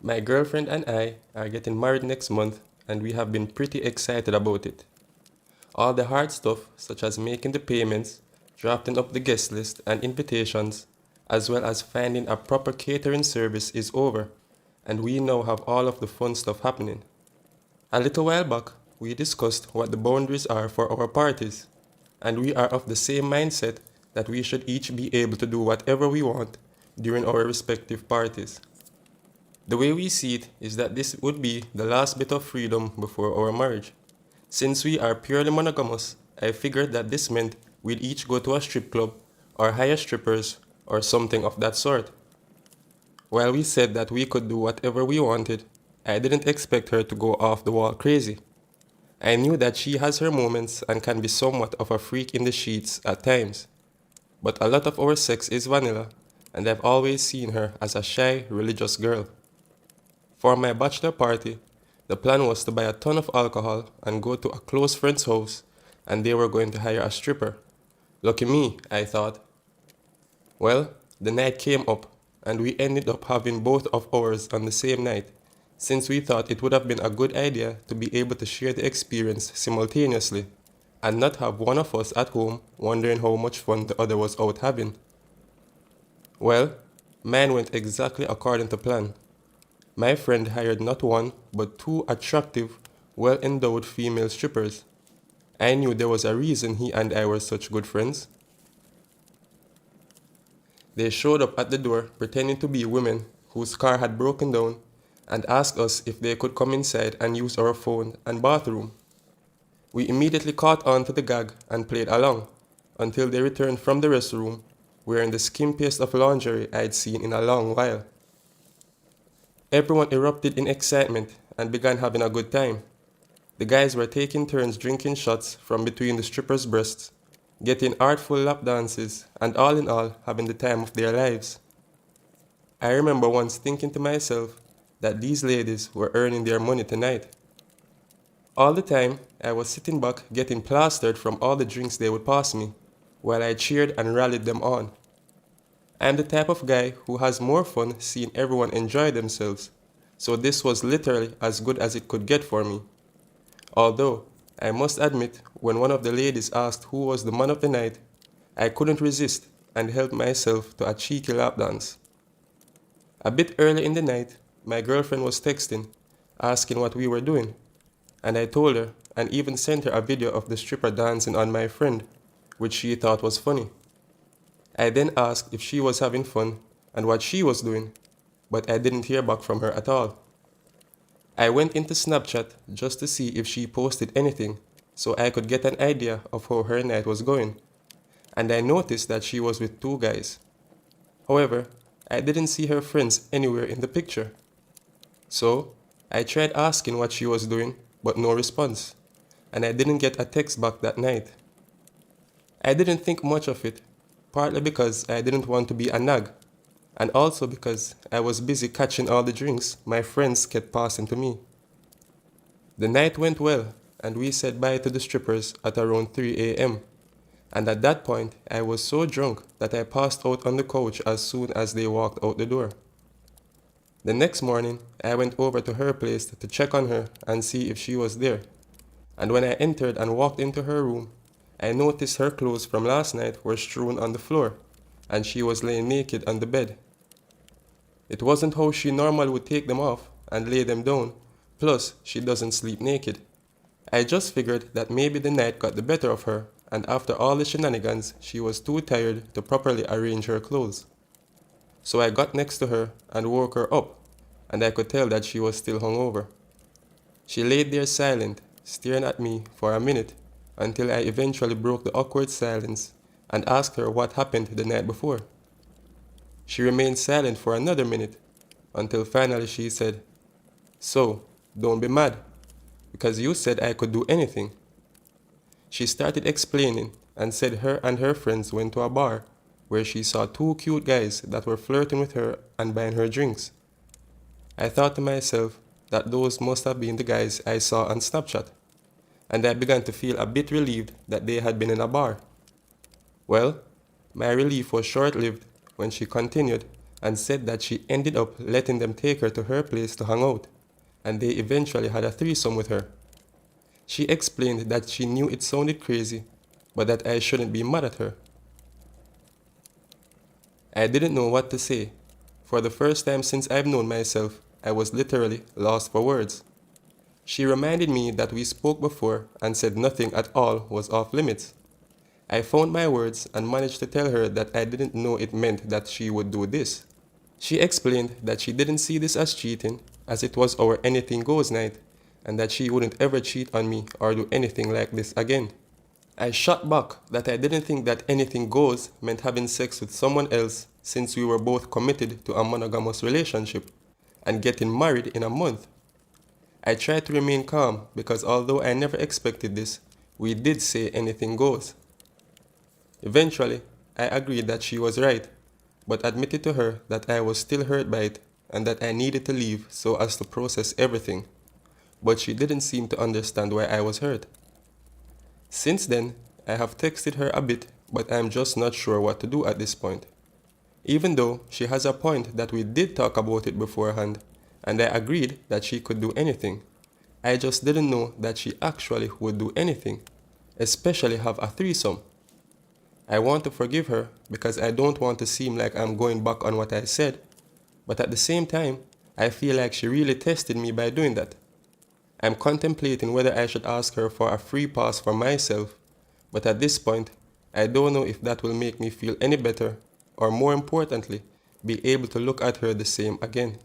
My girlfriend and I are getting married next month, and we have been pretty excited about it. All the hard stuff, such as making the payments, drafting up the guest list and invitations, as well as finding a proper catering service, is over, and we now have all of the fun stuff happening. A little while back, we discussed what the boundaries are for our parties, and we are of the same mindset that we should each be able to do whatever we want during our respective parties. The way we see it is that this would be the last bit of freedom before our marriage. Since we are purely monogamous, I figured that this meant we'd each go to a strip club or hire strippers or something of that sort. While we said that we could do whatever we wanted, I didn't expect her to go off the wall crazy. I knew that she has her moments and can be somewhat of a freak in the sheets at times. But a lot of our sex is vanilla, and I've always seen her as a shy, religious girl. For my bachelor party, the plan was to buy a ton of alcohol and go to a close friend's house, and they were going to hire a stripper. Lucky me, I thought. Well, the night came up, and we ended up having both of ours on the same night, since we thought it would have been a good idea to be able to share the experience simultaneously, and not have one of us at home wondering how much fun the other was out having. Well, mine went exactly according to plan. My friend hired not one, but two attractive, well-endowed female strippers. I knew there was a reason he and I were such good friends. They showed up at the door pretending to be women whose car had broken down and asked us if they could come inside and use our phone and bathroom. We immediately caught on to the gag and played along until they returned from the restroom wearing the skimpiest of lingerie I'd seen in a long while. Everyone erupted in excitement and began having a good time. The guys were taking turns drinking shots from between the strippers' breasts, getting artful lap dances, and all in all having the time of their lives. I remember once thinking to myself that these ladies were earning their money tonight. All the time, I was sitting back getting plastered from all the drinks they would pass me, while I cheered and rallied them on. I am the type of guy who has more fun seeing everyone enjoy themselves, so this was literally as good as it could get for me. Although, I must admit, when one of the ladies asked who was the man of the night, I couldn't resist and helped myself to a cheeky lap dance. A bit early in the night, my girlfriend was texting, asking what we were doing, and I told her and even sent her a video of the stripper dancing on my friend, which she thought was funny. I then asked if she was having fun and what she was doing, but I didn't hear back from her at all. I went into Snapchat just to see if she posted anything so I could get an idea of how her night was going, and I noticed that she was with two guys. However, I didn't see her friends anywhere in the picture. So, I tried asking what she was doing, but no response, and I didn't get a text back that night. I didn't think much of it, partly because I didn't want to be a nag, and also because I was busy catching all the drinks my friends kept passing to me. The night went well, and we said bye to the strippers at around 3 a.m., and at that point I was so drunk that I passed out on the couch as soon as they walked out the door. The next morning, I went over to her place to check on her and see if she was there, and when I entered and walked into her room, I noticed her clothes from last night were strewn on the floor, and she was laying naked on the bed. It wasn't how she normally would take them off and lay them down, plus she doesn't sleep naked. I just figured that maybe the night got the better of her, and after all the shenanigans, she was too tired to properly arrange her clothes. So I got next to her and woke her up, and I could tell that she was still hungover. She laid there silent, staring at me for a minute, until I eventually broke the awkward silence and asked her what happened the night before. She remained silent for another minute, until finally she said, "So, don't be mad, because you said I could do anything." She started explaining and said her and her friends went to a bar where she saw two cute guys that were flirting with her and buying her drinks. I thought to myself that those must have been the guys I saw on Snapchat, and I began to feel a bit relieved that they had been in a bar. Well, my relief was short-lived when she continued and said that she ended up letting them take her to her place to hang out, and they eventually had a threesome with her. She explained that she knew it sounded crazy, but that I shouldn't be mad at her. I didn't know what to say. For the first time since I've known myself, I was literally lost for words. She reminded me that we spoke before and said nothing at all was off limits. I found my words and managed to tell her that I didn't know it meant that she would do this. She explained that she didn't see this as cheating, as it was our anything goes night, and that she wouldn't ever cheat on me or do anything like this again. I shot back that I didn't think that anything goes meant having sex with someone else, since we were both committed to a monogamous relationship and getting married in a month. I tried to remain calm because although I never expected this, we did say anything goes. Eventually, I agreed that she was right, but admitted to her that I was still hurt by it and that I needed to leave so as to process everything. But she didn't seem to understand why I was hurt. Since then, I have texted her a bit, but I am just not sure what to do at this point. Even though she has a point that we did talk about it beforehand, and I agreed that she could do anything. I just didn't know that she actually would do anything, especially have a threesome. I want to forgive her because I don't want to seem like I'm going back on what I said, but at the same time, I feel like she really tested me by doing that. I'm contemplating whether I should ask her for a free pass for myself, but at this point, I don't know if that will make me feel any better, or more importantly, be able to look at her the same again.